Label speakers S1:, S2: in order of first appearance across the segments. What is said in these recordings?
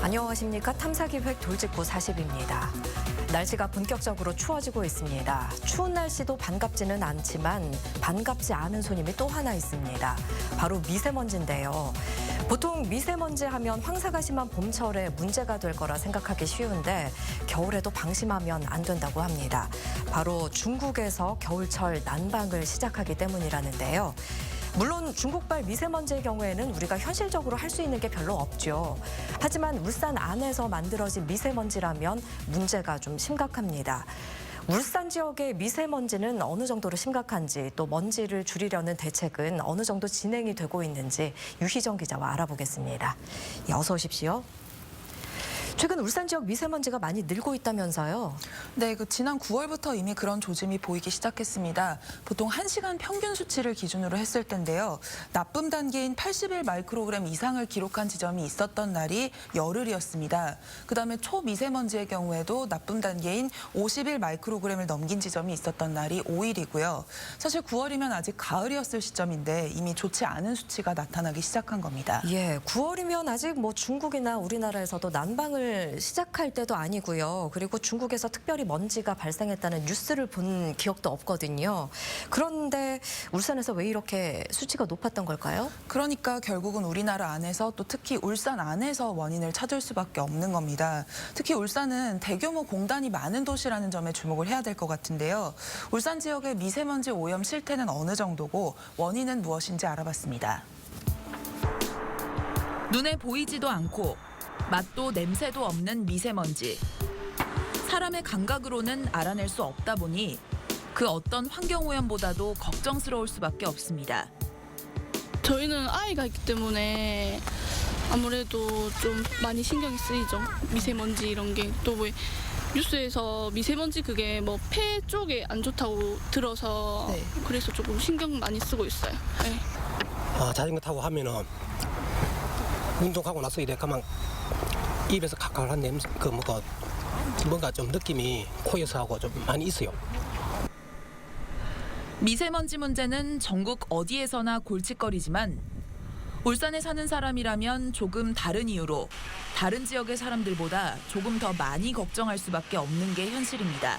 S1: 안녕하십니까. 탐사기획 돌직구 40입니다. 날씨가 본격적으로 추워지고 있습니다. 추운 날씨도 반갑지는 않지만 반갑지 않은 손님이 또 하나 있습니다. 바로 미세먼지인데요. 보통 미세먼지 하면 황사가 심한 봄철에 문제가 될 거라 생각하기 쉬운데 겨울에도 방심하면 안 된다고 합니다. 바로 중국에서 겨울철 난방을 시작하기 때문이라는데요. 물론 중국발 미세먼지의 경우에는 우리가 현실적으로 할 수 있는 게 별로 없죠. 하지만 울산 안에서 만들어진 미세먼지라면 문제가 좀 심각합니다. 울산 지역의 미세먼지는 어느 정도로 심각한지, 또 먼지를 줄이려는 대책은 어느 정도 진행이 되고 있는지 유희정 기자와 알아보겠습니다. 어서 오십시오. 최근 울산 지역 미세먼지가 많이 늘고 있다면서요?
S2: 네, 지난 9월부터 이미 그런 조짐이 보이기 시작했습니다. 보통 1시간 평균 수치를 기준으로 했을 텐데요. 나쁨 단계인 81 마이크로그램 이상을 기록한 지점이 있었던 날이 열흘이었습니다. 그다음에 초미세먼지의 경우에도 나쁨 단계인 51 마이크로그램을 넘긴 지점이 있었던 날이 5일이고요. 사실 9월이면 아직 가을이었을 시점인데 이미 좋지 않은 수치가 나타나기 시작한 겁니다.
S1: 예, 9월이면 아직 중국이나 우리나라에서도 난방을 시작할 때도 아니고요. 그리고 중국에서 특별히 먼지가 발생했다는 뉴스를 본 기억도 없거든요. 그런데 울산에서 왜 이렇게 수치가 높았던 걸까요?
S2: 그러니까 결국은 우리나라 안에서 또 특히 울산 안에서 원인을 찾을 수밖에 없는 겁니다. 특히 울산은 대규모 공단이 많은 도시라는 점에 주목을 해야 될 것 같은데요. 울산 지역의 미세먼지 오염 실태는 어느 정도고 원인은 무엇인지 알아봤습니다.
S3: 눈에 보이지도 않고 맛도 냄새도 없는 미세먼지. 사람의 감각으로는 알아낼 수 없다 보니 그 어떤 환경오염보다도 걱정스러울 수밖에 없습니다.
S4: 저희는 아이가 있기 때문에 아무래도 좀 많이 신경이 쓰이죠. 미세먼지 이런 게 또 왜 뉴스에서 미세먼지 그게 폐 쪽에 안 좋다고 들어서
S2: 네.
S4: 그래서 조금 신경 많이 쓰고 있어요. 네.
S5: 자전거 타고 하면은 운동하고 나서 이래 가만 입에서 칼칼한 냄새 뭔가 좀 느낌이 코에서 하고 좀 많이 있어요.
S3: 미세먼지 문제는 전국 어디에서나 골칫거리지만 울산에 사는 사람이라면 조금 다른 이유로 다른 지역의 사람들보다 조금 더 많이 걱정할 수밖에 없는 게 현실입니다.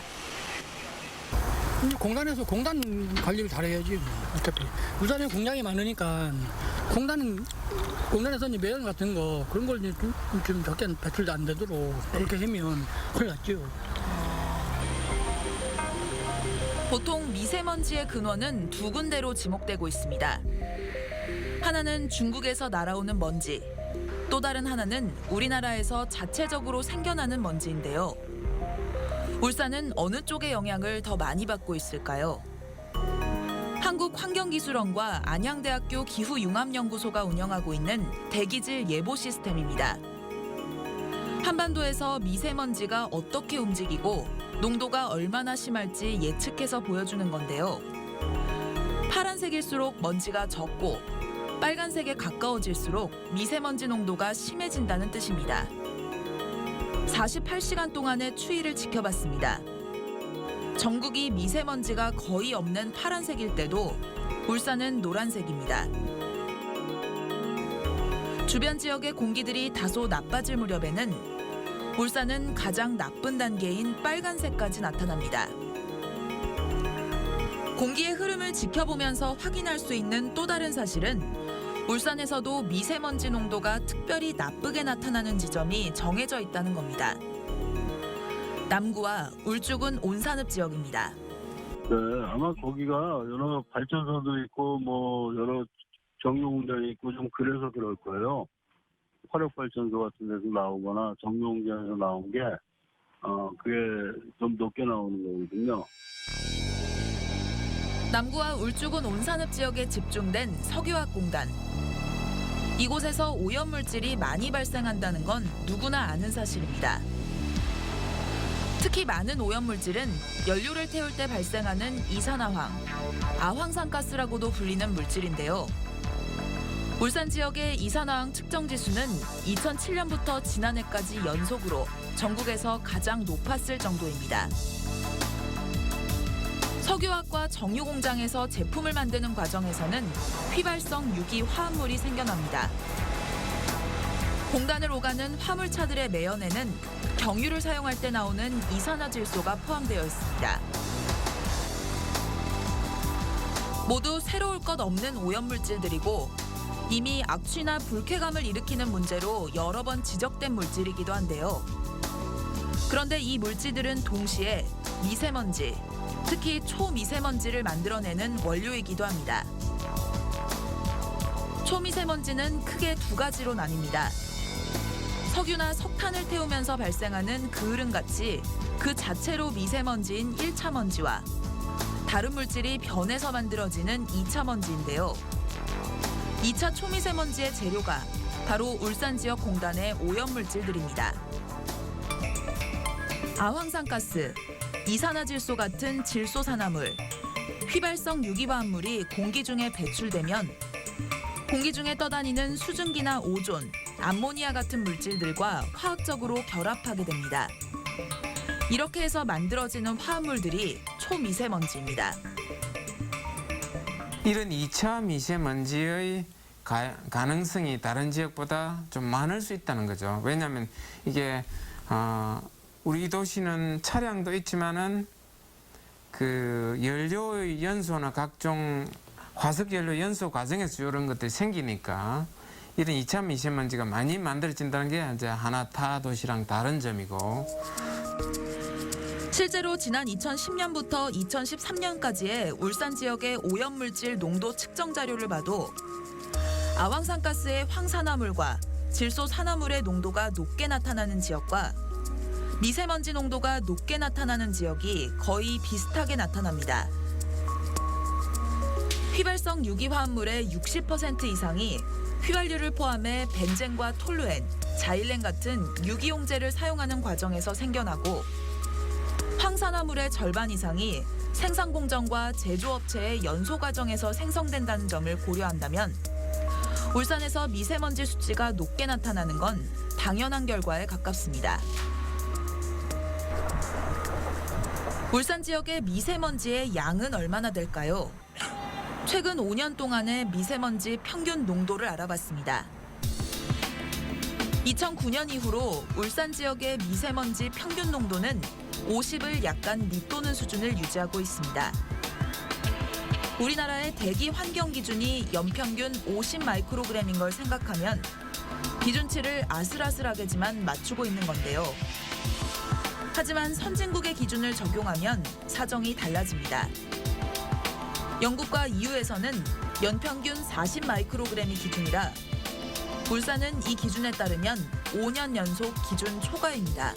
S6: 공단에서 공단 관리를 잘해야지. 어차피 울산에 공장이 많으니까 공단에서 매연 같은 거 그런 걸 좀 적게 배출도 안 되도록 그렇게 하면 큰일 났죠.
S3: 보통 미세먼지의 근원은 두 군데로 지목되고 있습니다. 하나는 중국에서 날아오는 먼지, 또 다른 하나는 우리나라에서 자체적으로 생겨나는 먼지인데요. 울산은 어느 쪽의 영향을 더 많이 받고 있을까요? 한국환경기술원과 안양대학교 기후융합연구소가 운영하고 있는 대기질 예보 시스템입니다. 한반도에서 미세먼지가 어떻게 움직이고 농도가 얼마나 심할지 예측해서 보여주는 건데요. 파란색일수록 먼지가 적고 빨간색에 가까워질수록 미세먼지 농도가 심해진다는 뜻입니다. 48시간 동안의 추이를 지켜봤습니다. 전국이 미세먼지가 거의 없는 파란색일 때도 울산은 노란색입니다. 주변 지역의 공기들이 다소 나빠질 무렵에는 울산은 가장 나쁜 단계인 빨간색까지 나타납니다. 공기의 흐름을 지켜보면서 확인할 수 있는 또 다른 사실은 울산에서도 미세먼지 농도가 특별히 나쁘게 나타나는 지점이 정해져 있다는 겁니다. 남구와 울주군 온산읍 지역입니다.
S7: 네, 아마 거기가 여러 발전소도 있고 여러 정유공장이 있고 좀 그래서 그럴 거예요. 화력발전소 같은 데서 나오거나 정유공장에서 나온 게 그게 좀 높게 나오는 거거든요.
S3: 남구와 울주군 온산읍 지역에 집중된 석유화학 공단. 이곳에서 오염물질이 많이 발생한다는 건 누구나 아는 사실입니다. 특히 많은 오염물질은 연료를 태울 때 발생하는 이산화황, 아황산가스라고도 불리는 물질인데요. 울산 지역의 이산화황 측정 지수는 2007년부터 지난해까지 연속으로 전국에서 가장 높았을 정도입니다. 석유화학과 정유공장에서 제품을 만드는 과정에서는 휘발성 유기 화합물이 생겨납니다. 공단을 오가는 화물차들의 매연에는 경유를 사용할 때 나오는 이산화질소가 포함되어 있습니다. 모두 새로울 것 없는 오염물질들이고 이미 악취나 불쾌감을 일으키는 문제로 여러 번 지적된 물질이기도 한데요. 그런데 이 물질들은 동시에 미세먼지, 특히 초미세먼지를 만들어내는 원료이기도 합니다. 초미세먼지는 크게 두 가지로 나뉩니다. 석유나 석탄을 태우면서 발생하는 그을음같이 그 자체로 미세먼지인 1차 먼지와 다른 물질이 변해서 만들어지는 2차 먼지인데요. 2차 초미세먼지의 재료가 바로 울산 지역 공단의 오염물질들입니다. 아황산가스, 이산화질소 같은 질소산화물, 휘발성 유기화합물이 공기 중에 배출되면 공기 중에 떠다니는 수증기나 오존, 암모니아 같은 물질들과 화학적으로 결합하게 됩니다. 이렇게 해서 만들어지는 화합물들이 초미세먼지입니다.
S8: 이런 2차 미세먼지의 가능성이 다른 지역보다 좀 많을 수 있다는 거죠. 왜냐하면 이게 우리 도시는 차량도 있지만은 그 연료의 연소나 각종 화석 연료 연소 과정에서 이런 것들이 생기니까 이런 2차 미세먼지가 많이 만들어진다는 게 이제 하나 타 도시랑 다른 점이고.
S3: 실제로 지난 2010년부터 2013년까지의 울산 지역의 오염물질 농도 측정 자료를 봐도 아황산가스의 황산화물과 질소산화물의 농도가 높게 나타나는 지역과 미세먼지 농도가 높게 나타나는 지역이 거의 비슷하게 나타납니다. 휘발성 유기화합물의 60% 이상이 휘발유를 포함해 벤젠과 톨루엔, 자일렌 같은 유기용제를 사용하는 과정에서 생겨나고 황산화물의 절반 이상이 생산 공정과 제조업체의 연소 과정에서 생성된다는 점을 고려한다면 울산에서 미세먼지 수치가 높게 나타나는 건 당연한 결과에 가깝습니다. 울산 지역의 미세먼지의 양은 얼마나 될까요? 최근 5년 동안의 미세먼지 평균 농도를 알아봤습니다. 2009년 이후로 울산 지역의 미세먼지 평균 농도는 50을 약간 밑도는 수준을 유지하고 있습니다. 우리나라의 대기 환경 기준이 연평균 50 마이크로그램인 걸 생각하면 기준치를 아슬아슬하게지만 맞추고 있는 건데요. 하지만 선진국의 기준을 적용하면 사정이 달라집니다. 영국과 EU에서는 연평균 40 마이크로그램이 기준이라 울산은 이 기준에 따르면 5년 연속 기준 초과입니다.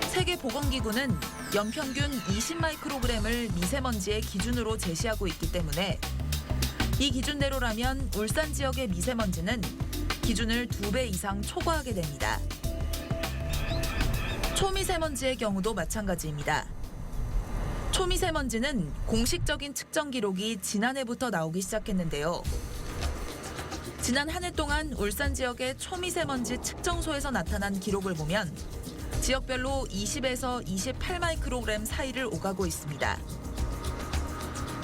S3: 세계보건기구는 연평균 20 마이크로그램을 미세먼지의 기준으로 제시하고 있기 때문에 이 기준대로라면 울산 지역의 미세먼지는 기준을 2배 이상 초과하게 됩니다. 초미세먼지의 경우도 마찬가지입니다. 초미세먼지는 공식적인 측정 기록이 지난해부터 나오기 시작했는데요. 지난 한 해 동안 울산 지역의 초미세먼지 측정소에서 나타난 기록을 보면 지역별로 20에서 28 마이크로그램 사이를 오가고 있습니다.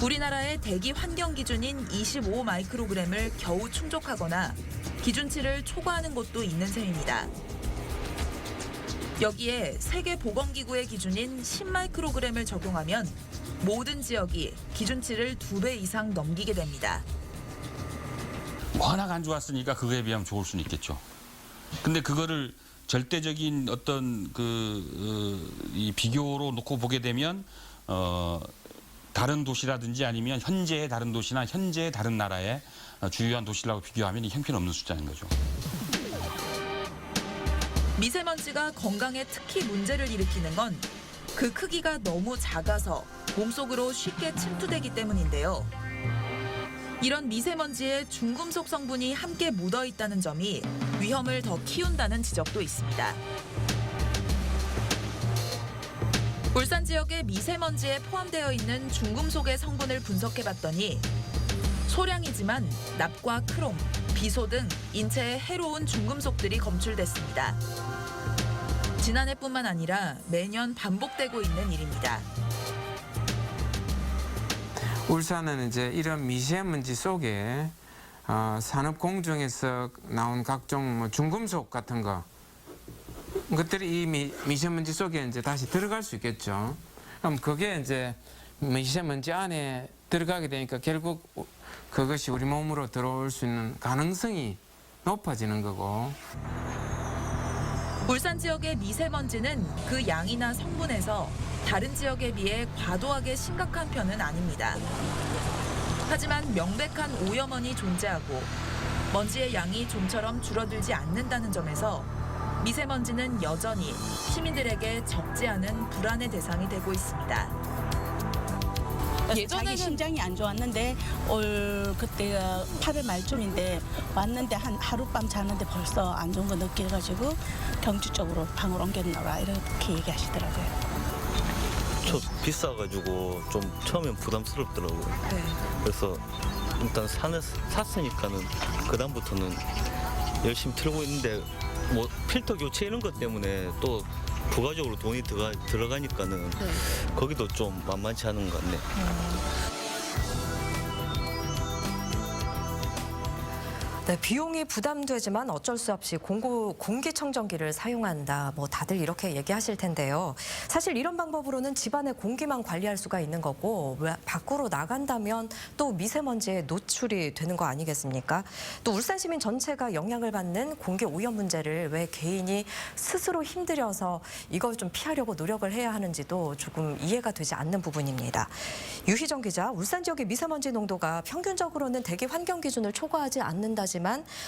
S3: 우리나라의 대기 환경 기준인 25 마이크로그램을 겨우 충족하거나 기준치를 초과하는 곳도 있는 셈입니다. 여기에 세계보건기구의 기준인 10 마이크로그램을 적용하면 모든 지역이 기준치를 2배 이상 넘기게 됩니다.
S9: 워낙 안 좋았으니까 그거에 비하면 좋을 수는 있겠죠. 근데 그거를 절대적인 어떤 이 비교로 놓고 보게 되면 다른 도시라든지 아니면 현재의 다른 도시나 현재의 다른 나라의 주요한 도시라고 비교하면 형편없는 숫자인 거죠.
S3: 미세먼지가 건강에 특히 문제를 일으키는 건 그 크기가 너무 작아서 몸속으로 쉽게 침투되기 때문인데요. 이런 미세먼지에 중금속 성분이 함께 묻어 있다는 점이 위험을 더 키운다는 지적도 있습니다. 울산 지역의 미세먼지에 포함되어 있는 중금속의 성분을 분석해봤더니 소량이지만 납과 크롬, 비소 등 인체에 해로운 중금속들이 검출됐습니다. 지난해뿐만 아니라 매년 반복되고 있는 일입니다.
S8: 울산은 이제 이런 미세먼지 속에 산업 공정에서 나온 각종 뭐 중금속 같은 것들이 이 미세먼지 속에 이제 다시 들어갈 수 있겠죠. 그럼 그게 이제 미세먼지 안에 들어가게 되니까 결국 그것이 우리 몸으로 들어올 수 있는 가능성이 높아지는 거고.
S3: 울산 지역의 미세먼지는 그 양이나 성분에서 다른 지역에 비해 과도하게 심각한 편은 아닙니다. 하지만 명백한 오염원이 존재하고 먼지의 양이 좀처럼 줄어들지 않는다는 점에서 미세먼지는 여전히 시민들에게 적지 않은 불안의 대상이 되고 있습니다.
S10: 자기 심장이 안 좋았는데 올 그때가 8월 말쯤인데 왔는데 한 하룻밤 자는데 벌써 안 좋은 거 느껴가지고 경주 쪽으로 방을 옮겼나봐 이렇게 얘기하시더라고요.
S11: 저 비싸가지고 좀 처음엔 부담스럽더라고요. 그래서 일단 샀으니까는 그 다음부터는 열심히 틀고 있는데 뭐 필터 교체 이런 것 때문에 또 부가적으로 돈이 들어가니까는 거기도 좀 만만치 않은 것 같네.
S1: 네, 비용이 부담되지만 어쩔 수 없이 공기청정기를 사용한다. 뭐 다들 이렇게 얘기하실 텐데요. 사실 이런 방법으로는 집안의 공기만 관리할 수가 있는 거고 밖으로 나간다면 또 미세먼지에 노출이 되는 거 아니겠습니까? 또 울산 시민 전체가 영향을 받는 공기 오염 문제를 왜 개인이 스스로 힘들여서 이걸 좀 피하려고 노력을 해야 하는지도 조금 이해가 되지 않는 부분입니다. 유희정 기자, 울산 지역의 미세먼지 농도가 평균적으로는 대기 환경 기준을 초과하지 않는다지만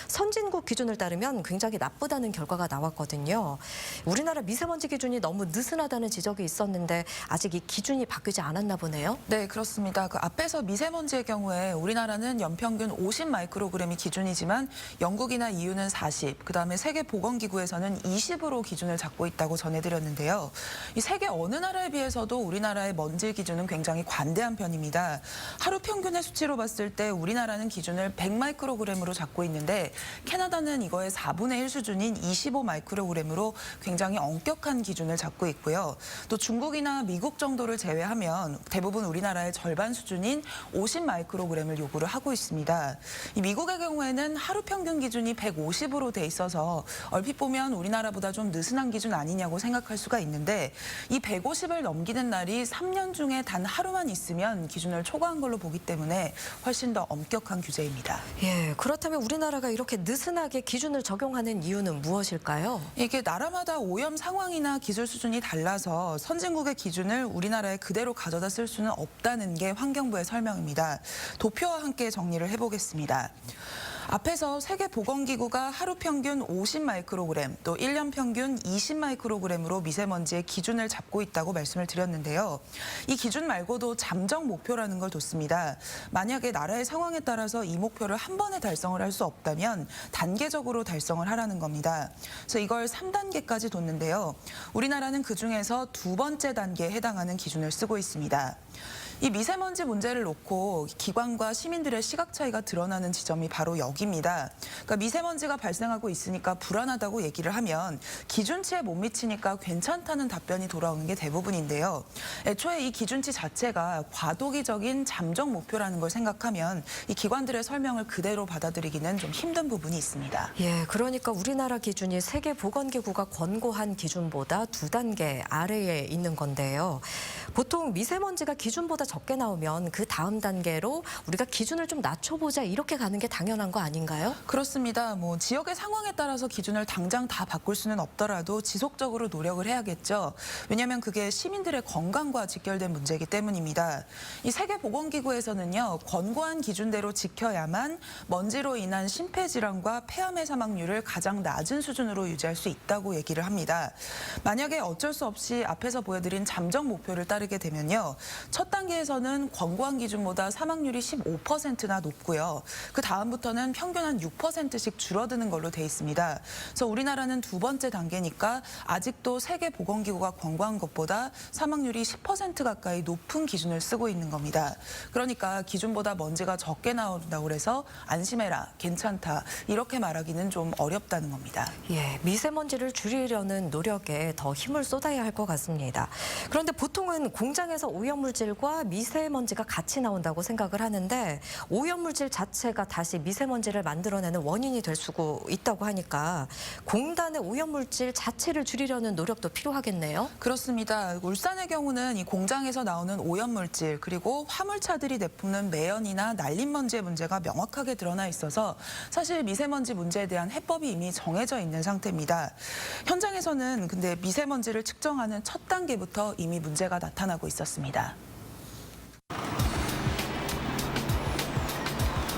S1: 선진국 기준을 따르면 굉장히 나쁘다는 결과가 나왔거든요. 우리나라 미세먼지 기준이 너무 느슨하다는 지적이 있었는데 아직 이 기준이 바뀌지 않았나 보네요.
S2: 네, 그렇습니다. 그 앞에서 미세먼지의 경우에 우리나라는 연평균 50 마이크로그램이 기준이지만 영국이나 EU는 40, 그다음에 세계보건기구에서는 20으로 기준을 잡고 있다고 전해드렸는데요. 이 세계 어느 나라에 비해서도 우리나라의 먼지 기준은 굉장히 관대한 편입니다. 하루 평균의 수치로 봤을 때 우리나라는 기준을 100 마이크로그램으로 잡고 있는데 캐나다는 이거의 4분의 1 수준인 25 마이크로그램으로 굉장히 엄격한 기준을 잡고 있고요. 또 중국이나 미국 정도를 제외하면 대부분 우리나라의 절반 수준인 50 마이크로그램을 요구를 하고 있습니다. 이 미국의 경우에는 하루 평균 기준이 150으로 돼 있어서 얼핏 보면 우리나라보다 좀 느슨한 기준 아니냐고 생각할 수가 있는데 이 150을 넘기는 날이 3년 중에 단 하루만 있으면 기준을 초과한 걸로 보기 때문에 훨씬 더 엄격한 규제입니다.
S1: 예, 그렇다면 우리나라가 이렇게 느슨하게 기준을 적용하는 이유는 무엇일까요?
S2: 이게 나라마다 오염 상황이나 기술 수준이 달라서 선진국의 기준을 우리나라에 그대로 가져다 쓸 수는 없다는 게 환경부의 설명입니다. 도표와 함께 정리를 해보겠습니다. 앞에서 세계보건기구가 하루 평균 50 마이크로그램, 또 1년 평균 20 마이크로그램으로 미세먼지의 기준을 잡고 있다고 말씀을 드렸는데요. 이 기준 말고도 잠정 목표라는 걸 뒀습니다. 만약에 나라의 상황에 따라서 이 목표를 한 번에 달성을 할 수 없다면 단계적으로 달성을 하라는 겁니다. 그래서 이걸 3단계까지 뒀는데요. 우리나라는 그중에서 두 번째 단계에 해당하는 기준을 쓰고 있습니다. 이 미세먼지 문제를 놓고 기관과 시민들의 시각 차이가 드러나는 지점이 바로 여기입니다. 그러니까 미세먼지가 발생하고 있으니까 불안하다고 얘기를 하면 기준치에 못 미치니까 괜찮다는 답변이 돌아오는 게 대부분인데요. 애초에 이 기준치 자체가 과도기적인 잠정 목표라는 걸 생각하면 이 기관들의 설명을 그대로 받아들이기는 좀 힘든 부분이 있습니다.
S1: 예, 그러니까 우리나라 기준이 세계보건기구가 권고한 기준보다 2단계 아래에 있는 건데요. 보통 미세먼지가 기준보다 적게 나오면 그 다음 단계로 우리가 기준을 좀 낮춰보자 이렇게 가는 게 당연한 거 아닌가요?
S2: 그렇습니다. 뭐 지역의 상황에 따라서 기준을 당장 다 바꿀 수는 없더라도 지속적으로 노력을 해야겠죠. 왜냐하면 그게 시민들의 건강과 직결된 문제이기 때문입니다. 이 세계보건기구에서는요, 권고한 기준대로 지켜야만 먼지로 인한 심폐질환과 폐암의 사망률을 가장 낮은 수준으로 유지할 수 있다고 얘기를 합니다. 만약에 어쩔 수 없이 앞에서 보여드린 잠정 목표를 따르게 되면요, 첫 단계에서는 권고한 기준보다 사망률이 15%나 높고요. 그 다음부터는 평균 한 6%씩 줄어드는 걸로 돼 있습니다. 그래서 우리나라는 두 번째 단계니까 아직도 세계보건기구가 권고한 것보다 사망률이 10% 가까이 높은 기준을 쓰고 있는 겁니다. 그러니까 기준보다 먼지가 적게 나온다고 해서 안심해라, 괜찮다 이렇게 말하기는 좀 어렵다는 겁니다.
S1: 예, 미세먼지를 줄이려는 노력에 더 힘을 쏟아야 할 것 같습니다. 그런데 보통은 공장에서 오염물질과 오염물질과 미세먼지가 같이 나온다고 생각을 하는데 오염물질 자체가 다시 미세먼지를 만들어내는 원인이 될 수 있다고 하니까 공단의 오염물질 자체를 줄이려는 노력도 필요하겠네요.
S2: 그렇습니다. 울산의 경우는 이 공장에서 나오는 오염물질 그리고 화물차들이 내뿜는 매연이나 날림먼지의 문제가 명확하게 드러나 있어서 사실 미세먼지 문제에 대한 해법이 이미 정해져 있는 상태입니다. 현장에서는 근데 미세먼지를 측정하는 첫 단계부터 이미 문제가 나타나고 있었습니다.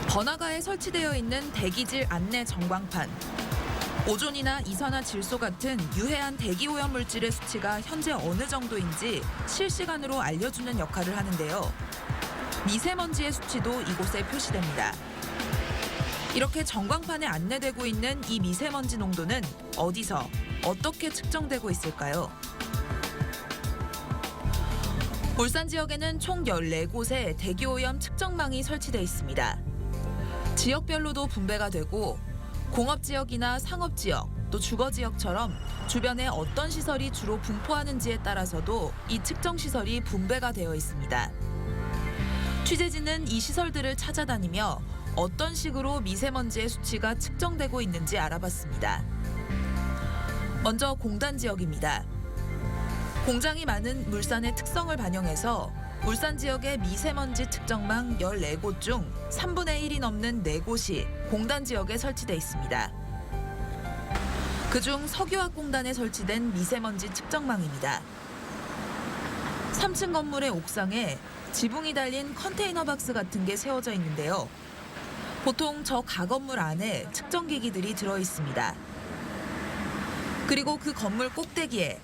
S3: 번화가에 설치되어 있는 대기질 안내 전광판. 오존이나 이산화질소 같은 유해한 대기오염 물질의 수치가 현재 어느 정도인지 실시간으로 알려주는 역할을 하는데요. 미세먼지의 수치도 이곳에 표시됩니다. 이렇게 전광판에 안내되고 있는 이 미세먼지 농도는 어디서 어떻게 측정되고 있을까요? 울산 지역에는 총 14곳의 대기오염 측정망이 설치돼 있습니다. 지역별로도 분배가 되고 공업지역이나 상업지역, 또 주거지역처럼 주변에 어떤 시설이 주로 분포하는지에 따라서도 이 측정시설이 분배가 되어 있습니다. 취재진은 이 시설들을 찾아다니며 어떤 식으로 미세먼지의 수치가 측정되고 있는지 알아봤습니다. 먼저 공단 지역입니다. 공장이 많은 물산의 특성을 반영해서 울산 지역의 미세먼지 측정망 14곳 중 3분의 1이 넘는 4곳이 공단 지역에 설치돼 있습니다. 그중 석유화공단에 설치된 미세먼지 측정망입니다. 3층 건물의 옥상에 지붕이 달린 컨테이너 박스 같은 게 세워져 있는데요. 보통 저 가건물 안에 측정기기들이 들어 있습니다. 그리고 그 건물 꼭대기에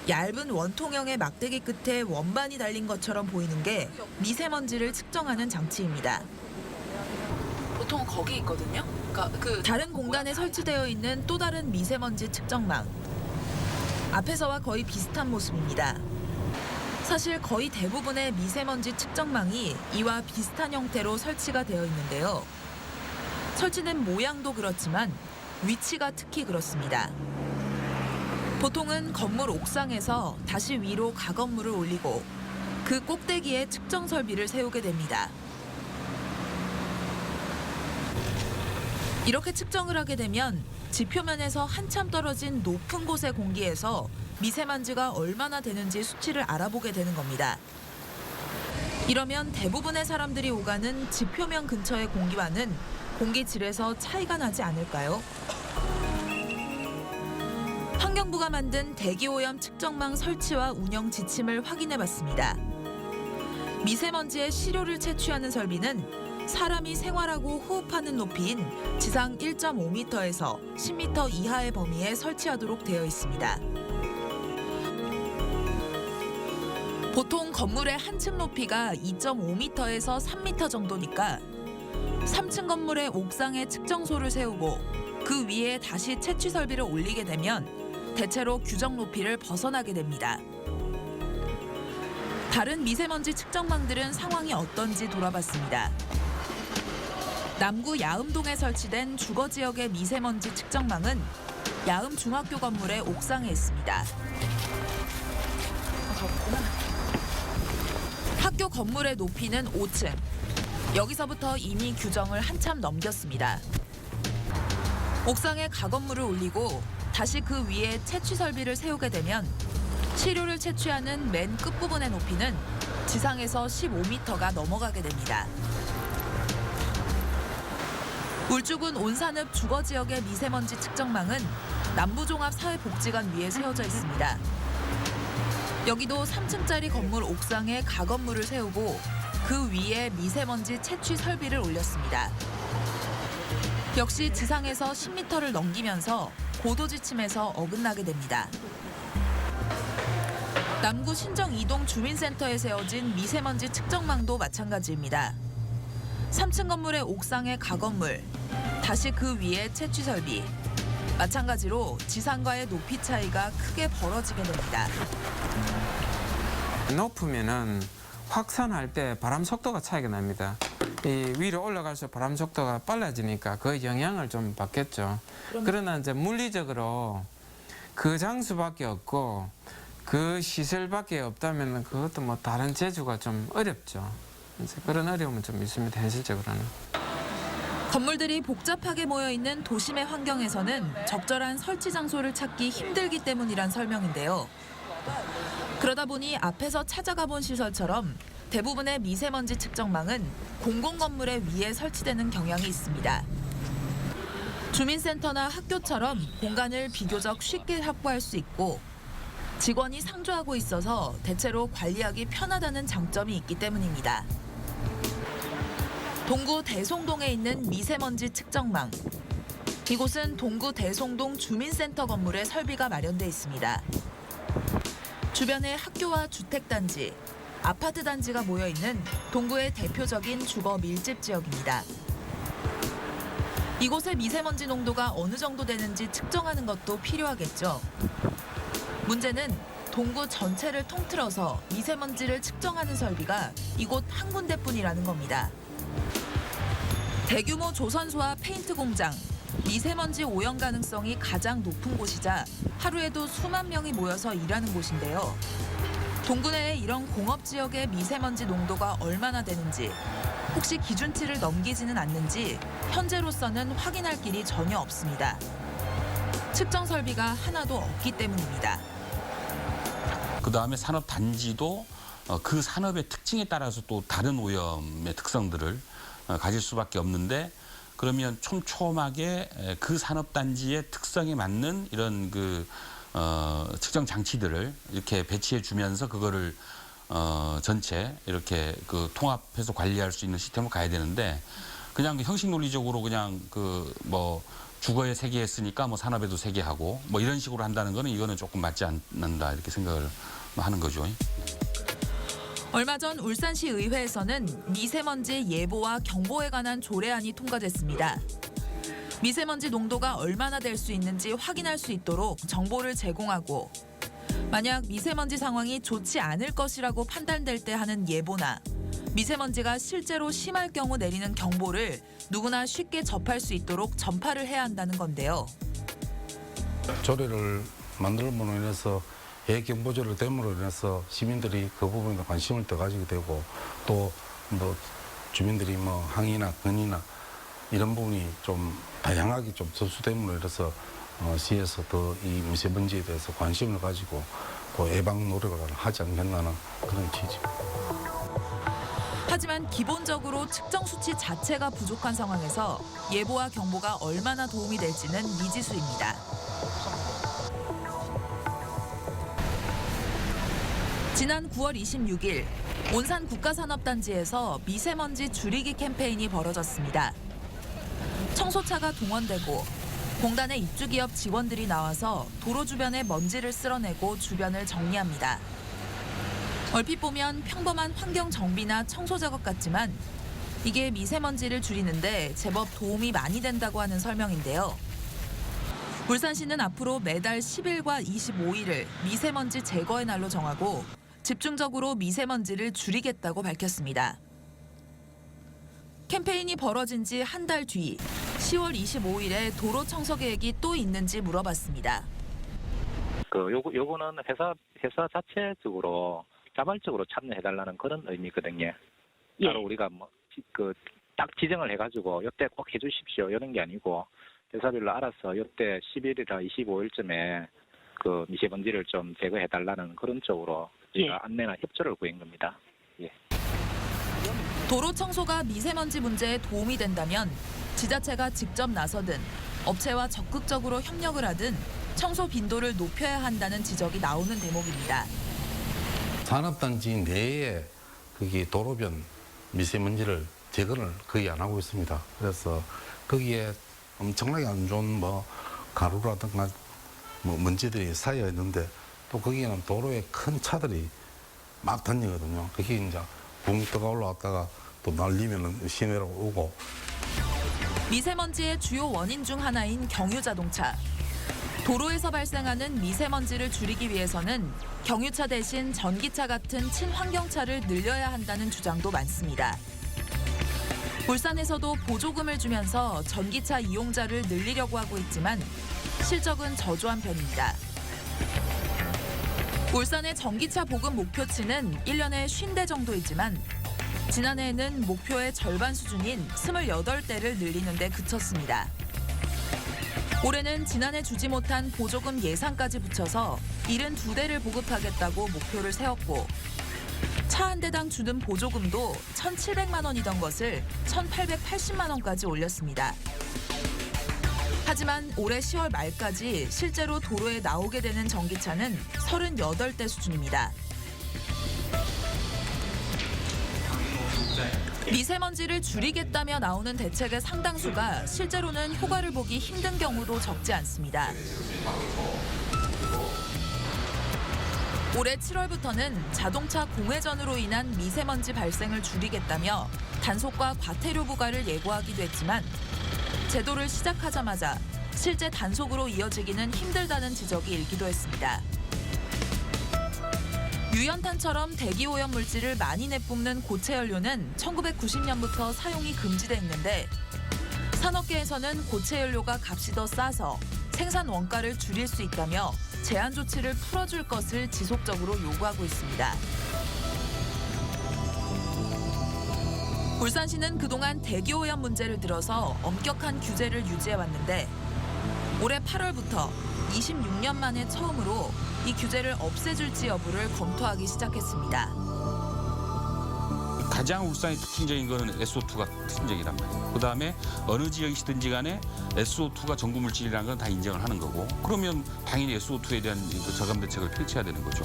S3: 얇은 원통형의 막대기 끝에 원반이 달린 것처럼 보이는 게 미세먼지를 측정하는 장치입니다. 보통 거기 있거든요. 그러니까 다른 공간에 설치되어 있는 또 다른 미세먼지 측정망. 앞에서와 거의 비슷한 모습입니다. 사실 거의 대부분의 미세먼지 측정망이 이와 비슷한 형태로 설치가 되어 있는데요. 설치된 모양도 그렇지만 위치가 특히 그렇습니다. 보통은 건물 옥상에서 다시 위로 가건물을 올리고 그 꼭대기에 측정 설비를 세우게 됩니다. 이렇게 측정을 하게 되면 지표면에서 한참 떨어진 높은 곳의 공기에서 미세먼지가 얼마나 되는지 수치를 알아보게 되는 겁니다. 이러면 대부분의 사람들이 오가는 지표면 근처의 공기와는 공기질에서 차이가 나지 않을까요? 환경부가 만든 대기오염 측정망 설치와 운영 지침을 확인해봤습니다. 미세먼지의 시료를 채취하는 설비는 사람이 생활하고 호흡하는 높이인 지상 1.5m에서 10m 이하의 범위에 설치하도록 되어 있습니다. 보통 건물의 한 층 높이가 2.5m에서 3m 정도니까 3층 건물의 옥상에 측정소를 세우고 그 위에 다시 채취 설비를 올리게 되면 대체로 규정 높이를 벗어나게 됩니다. 다른 미세먼지 측정망들은 상황이 어떤지 돌아봤습니다. 남구 야음동에 설치된 주거지역의 미세먼지 측정망은 야음 중학교 건물의 옥상에 있습니다. 학교 건물의 높이는 5층. 여기서부터 이미 규정을 한참 넘겼습니다. 옥상에 가건물을 올리고 다시 그 위에 채취 설비를 세우게 되면 시료를 채취하는 맨 끝부분의 높이는 지상에서 15m가 넘어가게 됩니다. 울주군 온산읍 주거지역의 미세먼지 측정망은 남부종합사회복지관 위에 세워져 있습니다. 여기도 3층짜리 건물 옥상에 가건물을 세우고 그 위에 미세먼지 채취 설비를 올렸습니다. 역시 지상에서 10m를 넘기면서 고도지침에서 어긋나게 됩니다. 남구 신정 2동 주민센터에 세워진 미세먼지 측정망도 마찬가지입니다. 3층 건물의 옥상에 가건물, 다시 그 위에 채취 설비. 마찬가지로 지상과의 높이 차이가 크게 벌어지게 됩니다.
S8: 높으면은 확산할 때 바람 속도가 차이가 납니다. 이 위로 올라갈수록 바람 속도가 빨라지니까 그 영향을 좀 받겠죠. 그러나 이제 물리적으로 그 장수밖에 없고 그 시설밖에 없다면 그것도 뭐 다른 제조가 좀 어렵죠. 이제 그런 어려움은 좀 있습니다, 현실적으로는.
S3: 건물들이 복잡하게 모여 있는 도심의 환경에서는 적절한 설치 장소를 찾기 힘들기 때문이란 설명인데요. 그러다 보니 앞에서 찾아가 본 시설처럼 대부분의 미세먼지 측정망은 공공건물의 위에 설치되는 경향이 있습니다. 주민센터나 학교처럼 공간을 비교적 쉽게 확보할 수 있고 직원이 상주하고 있어서 대체로 관리하기 편하다는 장점이 있기 때문입니다. 동구 대송동에 있는 미세먼지 측정망. 이곳은 동구 대송동 주민센터 건물에 설비가 마련돼 있습니다. 주변에 학교와 주택단지, 아파트 단지가 모여 있는 동구의 대표적인 주거 밀집 지역입니다. 이곳의 미세먼지 농도가 어느 정도 되는지 측정하는 것도 필요하겠죠. 문제는 동구 전체를 통틀어서 미세먼지를 측정하는 설비가 이곳 한 군데뿐이라는 겁니다. 대규모 조선소와 페인트 공장, 미세먼지 오염 가능성이 가장 높은 곳이자 하루에도 수만 명이 모여서 일하는 곳인데요. 동구 내에 이런 공업 지역의 미세먼지 농도가 얼마나 되는지, 혹시 기준치를 넘기지는 않는지 현재로서는 확인할 길이 전혀 없습니다. 측정 설비가 하나도 없기 때문입니다.
S9: 그다음에 산업 단지도 그 산업의 특징에 따라서 또 다른 오염의 특성들을 가질 수밖에 없는데 그러면 촘촘하게 그 산업 단지의 특성에 맞는 이런 측정 장치들을 이렇게 배치해 주면서 그거를 전체 이렇게 통합해서 관리할 수 있는 시스템으로 가야 되는데 그냥 형식 논리적으로 그냥 주거에 세개했으니까 산업에도 세개하고 이런 식으로 한다는 거는 이거는 조금 맞지 않는다 이렇게 생각을 하는 거죠.
S3: 얼마 전 울산시 의회에서는 미세먼지 예보와 경보에 관한 조례안이 통과됐습니다. 미세먼지 농도가 얼마나 될 수 있는지 확인할 수 있도록 정보를 제공하고 만약 미세먼지 상황이 좋지 않을 것이라고 판단될 때 하는 예보나 미세먼지가 실제로 심할 경우 내리는 경보를 누구나 쉽게 접할 수 있도록 전파를 해야 한다는 건데요.
S12: 조례를 만들므로 인해서 예경보조를 됨으로 인해서 시민들이 그 부분에 관심을 더 가지게 되고 또 주민들이 항의나 건의나 이런 부분이 좀 다양하게 좀 접수됨으로 인해서 시에서 더 이 미세먼지에 대해서 관심을 가지고 또 예방 노력을 하지 않겠나는 그런 취지입니다.
S3: 하지만 기본적으로 측정 수치 자체가 부족한 상황에서 예보와 경보가 얼마나 도움이 될지는 미지수입니다. 지난 9월 26일 온산 국가산업단지에서 미세먼지 줄이기 캠페인이 벌어졌습니다. 청소차가 동원되고 공단의 입주기업 직원들이 나와서 도로 주변의 먼지를 쓸어내고 주변을 정리합니다. 얼핏 보면 평범한 환경 정비나 청소 작업 같지만 이게 미세먼지를 줄이는데 제법 도움이 많이 된다고 하는 설명인데요. 울산시는 앞으로 매달 10일과 25일을 미세먼지 제거의 날로 정하고 집중적으로 미세먼지를 줄이겠다고 밝혔습니다. 캠페인이 벌어진 지 한 달 뒤 10월 25일에 도로 청소 계획이 또 있는지 물어봤습니다.
S13: 요거는 회사 자체적으로 자발적으로 참여해달라는 그런 의미거든요. 따로 우리가 딱 지정을 해가지고 이때 꼭 해주십시오 이런 게 아니고 회사별로 알아서 이때 10일이나 25일쯤에 그 미세먼지를 좀 제거해달라는 그런 쪽으로 우리가 안내나 협조를 구한 겁니다.
S3: 도로 청소가 미세먼지 문제에 도움이 된다면 지자체가 직접 나서든 업체와 적극적으로 협력을 하든 청소 빈도를 높여야 한다는 지적이 나오는 대목입니다.
S12: 산업단지 내에 거기 도로변 미세먼지를 제거를 거의 안 하고 있습니다. 그래서 거기에 엄청나게 안 좋은 가루라든가 먼지들이 쌓여 있는데 또 거기에는 도로에 큰 차들이 막 다니거든요. 그게 이제 붕 떠가 올라왔다가 또 날리면 시내로 오고.
S3: 미세먼지의 주요 원인 중 하나인 경유자동차. 도로에서 발생하는 미세먼지를 줄이기 위해서는 경유차 대신 전기차 같은 친환경차를 늘려야 한다는 주장도 많습니다. 울산에서도 보조금을 주면서 전기차 이용자를 늘리려고 하고 있지만 실적은 저조한 편입니다. 울산의 전기차 보급 목표치는 1년에 50대 정도이지만 지난해에는 목표의 절반 수준인 28대를 늘리는 데 그쳤습니다. 올해는 지난해 주지 못한 보조금 예산까지 붙여서 72대를 보급하겠다고 목표를 세웠고 차 한 대당 주는 보조금도 1,700만 원이던 것을 1,880만 원까지 올렸습니다. 하지만 올해 10월 말까지 실제로 도로에 나오게 되는 전기차는 38대 수준입니다. 미세먼지를 줄이겠다며 나오는 대책의 상당수가 실제로는 효과를 보기 힘든 경우도 적지 않습니다. 올해 7월부터는 자동차 공회전으로 인한 미세먼지 발생을 줄이겠다며 단속과 과태료 부과를 예고하기도 했지만 제도를 시작하자마자 실제 단속으로 이어지기는 힘들다는 지적이 일기도 했습니다. 유연탄처럼 대기오염 물질을 많이 내뿜는 고체 연료는 1990년부터 사용이 금지돼 있는데 산업계에서는 고체 연료가 값이 더 싸서 생산 원가를 줄일 수 있다며 제한 조치를 풀어줄 것을 지속적으로 요구하고 있습니다. 울산시는 그동안 대기오염 문제를 들어서 엄격한 규제를 유지해왔는데 올해 8월부터 26년 만에 처음으로 이 규제를 없애줄지 여부를 검토하기 시작했습니다.
S9: 가장 울산의 특징적인 거는 SO2가 특징적이란 말이에요. 그다음에 어느 지역이시든지 간에 SO2가 전구 물질이라는 건 다 인정을 하는 거고 그러면 당연히 SO2에 대한 저감 대책을 펼쳐야 되는 거죠.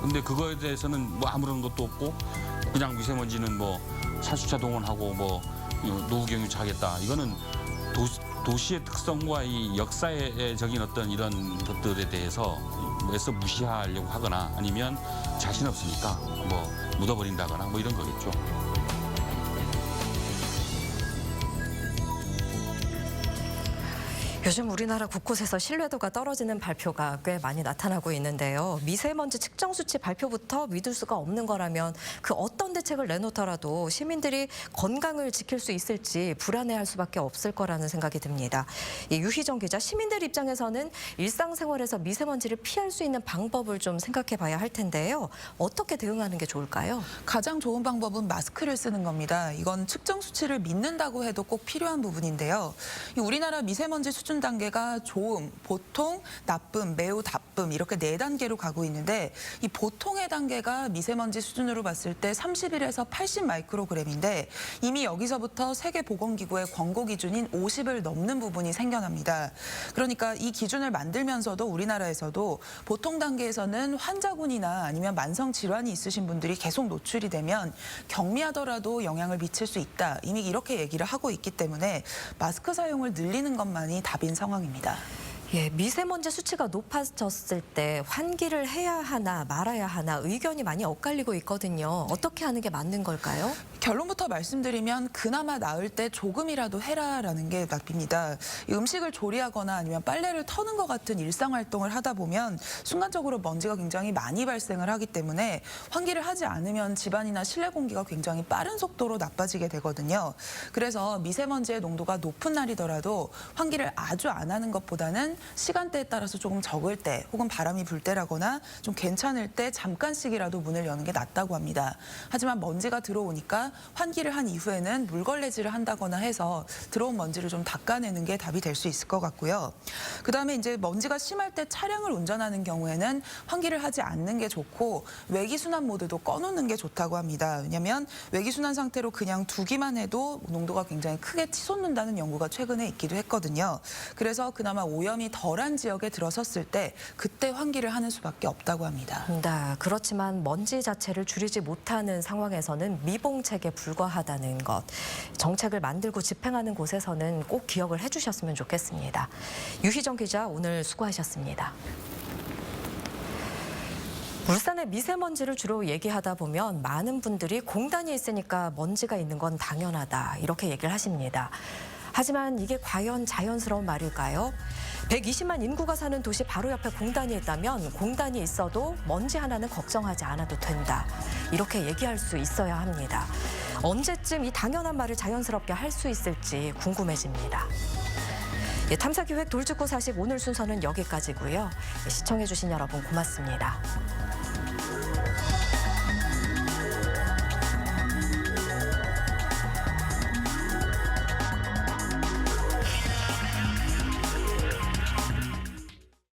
S9: 근데 그거에 대해서는 뭐 아무런 것도 없고 그냥 미세먼지는 뭐 살수차 동원하고 뭐 노후 경유차 하겠다. 이거는 도시의 특성과 이 역사적인 어떤 이런 것들에 대해서 애써 무시하려고 하거나 아니면 자신 없으니까 뭐 묻어버린다거나 뭐 이런 거겠죠.
S1: 요즘 우리나라 곳곳에서 신뢰도가 떨어지는 발표가 꽤 많이 나타나고 있는데요. 미세먼지 측정 수치 발표부터 믿을 수가 없는 거라면 그 어떤 대책을 내놓더라도 시민들이 건강을 지킬 수 있을지 불안해할 수밖에 없을 거라는 생각이 듭니다. 유희정 기자, 시민들 입장에서는 일상생활에서 미세먼지를 피할 수 있는 방법을 좀 생각해 봐야 할 텐데요. 어떻게 대응하는 게 좋을까요?
S2: 가장 좋은 방법은 마스크를 쓰는 겁니다. 이건 측정 수치를 믿는다고 해도 꼭 필요한 부분인데요. 우리나라 미세먼지 수준 단계가 좋음, 보통, 나쁨, 매우 나쁨 이렇게 4단계로 가고 있는데 이 보통의 단계가 미세먼지 수준으로 봤을 때 31에서 80 마이크로그램인데 이미 여기서부터 세계보건기구의 권고 기준인 50을 넘는 부분이 생겨납니다. 그러니까 이 기준을 만들면서도 우리나라에서도 보통 단계에서는 환자군이나 아니면 만성 질환이 있으신 분들이 계속 노출이 되면 경미하더라도 영향을 미칠 수 있다. 이미 이렇게 얘기를 하고 있기 때문에 마스크 사용을 늘리는 것만이 답인 상황입니다.
S1: 예, 미세먼지 수치가 높아졌을 때 환기를 해야 하나 말아야 하나 의견이 많이 엇갈리고 있거든요. 어떻게 하는 게 맞는 걸까요?
S2: 결론부터 말씀드리면 그나마 나을 때 조금이라도 해라라는 게 답입니다. 음식을 조리하거나 아니면 빨래를 터는 것 같은 일상활동을 하다 보면 순간적으로 먼지가 굉장히 많이 발생을 하기 때문에 환기를 하지 않으면 집안이나 실내 공기가 굉장히 빠른 속도로 나빠지게 되거든요. 그래서 미세먼지의 농도가 높은 날이더라도 환기를 아주 안 하는 것보다는 시간대에 따라서 조금 적을 때 혹은 바람이 불 때라거나 좀 괜찮을 때 잠깐씩이라도 문을 여는 게 낫다고 합니다. 하지만 먼지가 들어오니까 환기를 한 이후에는 물걸레질을 한다거나 해서 들어온 먼지를 좀 닦아내는 게 답이 될 수 있을 것 같고요. 그다음에 이제 먼지가 심할 때 차량을 운전하는 경우에는 환기를 하지 않는 게 좋고 외기순환 모드도 꺼놓는 게 좋다고 합니다. 왜냐하면 외기순환 상태로 그냥 두기만 해도 농도가 굉장히 크게 치솟는다는 연구가 최근에 있기도 했거든요. 그래서 그나마 오염이 덜한 지역에 들어섰을 때 그때 환기를 하는 수밖에 없다고 합니다.
S1: 네, 그렇지만 먼지 자체를 줄이지 못하는 상황에서는 미봉책에 불과하다는 것. 정책을 만들고 집행하는 곳에서는 꼭 기억을 해주셨으면 좋겠습니다. 유희정 기자, 오늘 수고하셨습니다. 울산의 미세먼지를 주로 얘기하다 보면 많은 분들이 공단이 있으니까 먼지가 있는 건 당연하다 이렇게 얘기를 하십니다. 하지만 이게 과연 자연스러운 말일까요? 120만 인구가 사는 도시 바로 옆에 공단이 있다면 공단이 있어도 먼지 하나는 걱정하지 않아도 된다. 이렇게 얘기할 수 있어야 합니다. 언제쯤 이 당연한 말을 자연스럽게 할 수 있을지 궁금해집니다. 예, 탐사기획 돌직구 40 오늘 순서는 여기까지고요. 예, 시청해주신 여러분 고맙습니다.